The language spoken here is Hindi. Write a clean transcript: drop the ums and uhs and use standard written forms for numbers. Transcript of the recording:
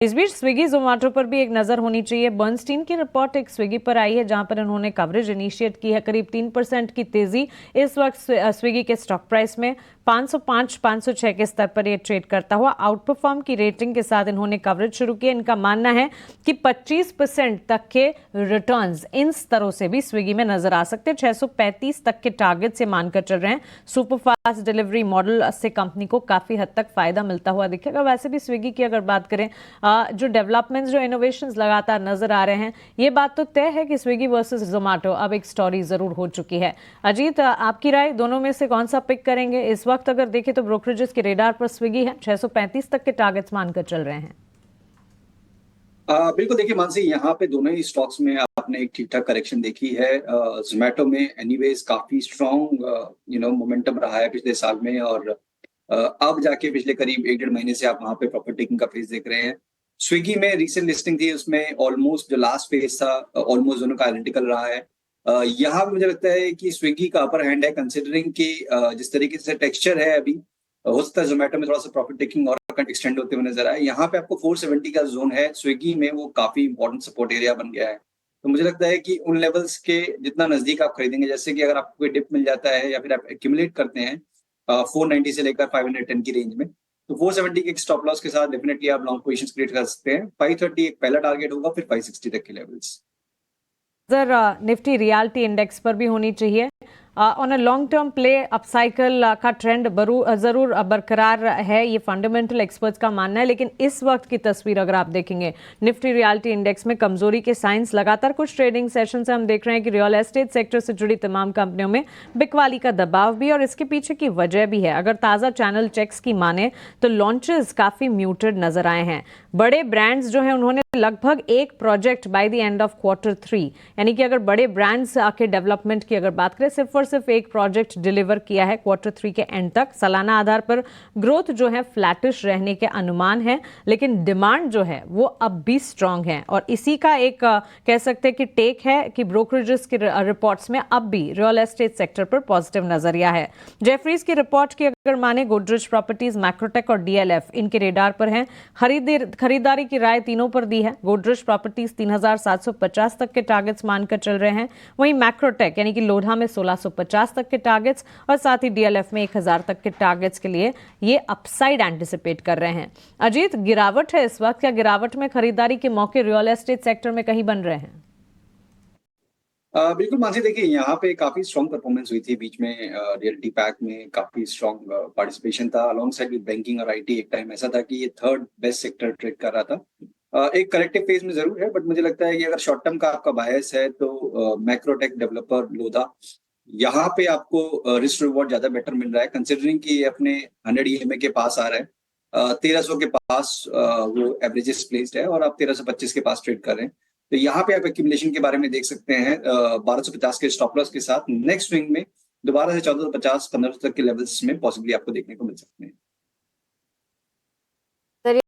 इस बीच स्विगी जोमेटो पर भी एक नजर होनी चाहिए। बर्नस्टीन की रिपोर्ट एक स्विगी पर आई है, जहां पर उन्होंने कवरेज इनिशिएट की है। करीब 3% की तेजी इस वक्त स्विगी के स्टॉक प्राइस में 505-506 के स्तर पर यह ट्रेड करता हुआ आउट परफॉर्म की रेटिंग के साथ इन्होंने कवरेज शुरू की। इनका मानना है कि 25% तक के रिटर्न्स इन स्तरों से भी स्विगी में नजर आ सकते हैं। 635 तक के टारगेट से मानकर चल रहे हैं। सुपर फास्ट डिलीवरी मॉडल से कंपनी को काफी हद तक फायदा मिलता हुआ दिखेगा। वैसे भी स्विगी की अगर बात करें, जो डेवलपमेंट्स, जो इनोवेशंस लगातार नजर आ रहे हैं, ये बात तो तय है कि स्विगी वर्सेस जोमेटो अब एक स्टोरी जरूर हो चुकी है। अजीत, आपकी राय, दोनों में से कौन सा पिक करेंगे? इस वक्त अगर देखें तो ब्रोकरेजेस के रेडार पर स्विगी है, 635 तक के टारगेट्स मानकर चल रहे हैं। बिल्कुल, देखिए मानसी, यहाँ पे दोनों ही स्टॉक्स में आपने एक ठीक ठाक करेक्शन देखी है। जोमेटो में एनीवेज काफी स्ट्रॉन्ग मोमेंटम रहा है पिछले साल में, और अब जाके पिछले करीब 1 डेढ़ महीने से आप वहाँ पे प्रॉफिट टेकिंग का फेज देख रहे हैं। स्विगी में रिसेंट लिस्टिंग थी, उसमें ऑलमोस्ट जो लास्ट फेज था ऑलमोस्ट दोनों का आइडेंटिकल रहा है। यहाँ पे मुझे लगता है कि स्विगी का अपर हैंड है, कंसिडरिंग कि जिस तरीके से टेक्सचर है अभी, हो सकता है जोमेटो में थोड़ा सा प्रॉफिट टेकिंग और एक्सटेंड होते हुए नजर आए। यहाँ पे आपको 470 का जोन है, स्विगी में वो काफी इंपॉर्टेंट सपोर्ट एरिया बन गया है। तो मुझे लगता है कि उन लेवल्स के जितना नजदीक आप खरीदेंगे, जैसे कि अगर आपको कोई डिप मिल जाता है या फिर आप एक्यूमुलेट करते हैं 490 से लेकर 510 की रेंज में, तो 470 के स्टॉप लॉस के साथ डेफिनेटली आप लॉन्ग पोजीशन क्रिएट कर सकते हैं। 530 एक पहला टारगेट होगा, फिर 560 तक के levels. Sir, Nifty reality index पर भी होनी चाहिए। On a long term play upcycle का ट्रेंड जरूर बरकरार है, ये फंडामेंटल एक्सपर्ट्स का मानना है। लेकिन इस वक्त की तस्वीर अगर आप देखेंगे, निफ्टी रियलिटी इंडेक्स में कमजोरी के साइंस लगातार कुछ ट्रेडिंग सेशन से हम देख रहे हैं कि रियल एस्टेट सेक्टर से जुड़ी तमाम कंपनियों में बिकवाली का दबाव भी, और इसके पीछे की वजह भी है। अगर ताज़ा चैनल चेक्स की माने तो लॉन्चेस काफ़ी म्यूटेड नजर आए हैं। बड़े ब्रांड्स जो हैं उन्होंने लगभग एक project by the end of Q3, यानी कि अगर बड़े ब्रांड्स के डेवलपमेंट की अगर बात करें, सिर्फ और सिर्फ एक प्रोजेक्ट डिलीवर किया है Q3 के एंड तक। सालाना आधार पर ग्रोथ जो है फ्लैटिश रहने के अनुमान है, लेकिन डिमांड जो है वो अब भी स्ट्रांग है। और इसी का एक कह सकते हैं कि टेक है कि ब्रोकरेजेस के रिपोर्ट्स में अब भी रियल एस्टेट सेक्टर पर पॉजिटिव नजरिया है। जेफरीज की रिपोर्ट की अगर माने, गोदरेज प्रॉपर्टीज, मैक्रोटेक और DLF इनके रेडार पर हैं। खरीदारी की राय तीनों पर दी है। गोदरेज प्रॉपर्टीज 3750 तक के टारगेट्स मानकर चल रहे हैं, वहीं मैक्रोटेक यानी कि लोढ़ा में 1650 तक के टारगेट्स, और साथ ही DLF में 1000 तक के टारगेट्स के लिए ये अपसाइड एंटिसिपेट कर रहे हैं। अजीत, गिरावट है इस वक्त, क्या गिरावट में खरीदारी के मौके रियल एस्टेट सेक्टर में कहीं बन रहे हैं? बिल्कुल मानसी, देखिए यहाँ पे काफी स्ट्रॉन्ग परफॉर्मेंस हुई थी बीच में। रियलिटी पैक में काफी स्ट्रॉन्ग पार्टिसिपेशन था, अलोंग साइड विद बैंकिंग और IT। एक टाइम ऐसा था कि ये थर्ड बेस्ट सेक्टर ट्रेड कर रहा था। एक करेक्टिव फेज में जरूर है, बट मुझे लगता है कि अगर शॉर्ट टर्म का आपका बायस है तो मैक्रोटेक डेवलपर लोधा, यहाँ पे आपको रिस्क रिवॉर्ड ज्यादा बेटर मिल रहा है, कंसिडरिंग कि ये अपने 100 EMA के पास आ रहा है। 1300 के पास वो एवरेजेस प्लेस्ड है, और आप 1325 के पास ट्रेड कर रहे हैं। तो यहाँ पे आप एक्यूमुलेशन के बारे में देख सकते हैं 1250 के स्टॉप लॉस के साथ। नेक्स्ट स्विंग में दोबारा से 1450 1500 तक के लेवल्स में पॉसिबली आपको देखने को मिल सकते हैं।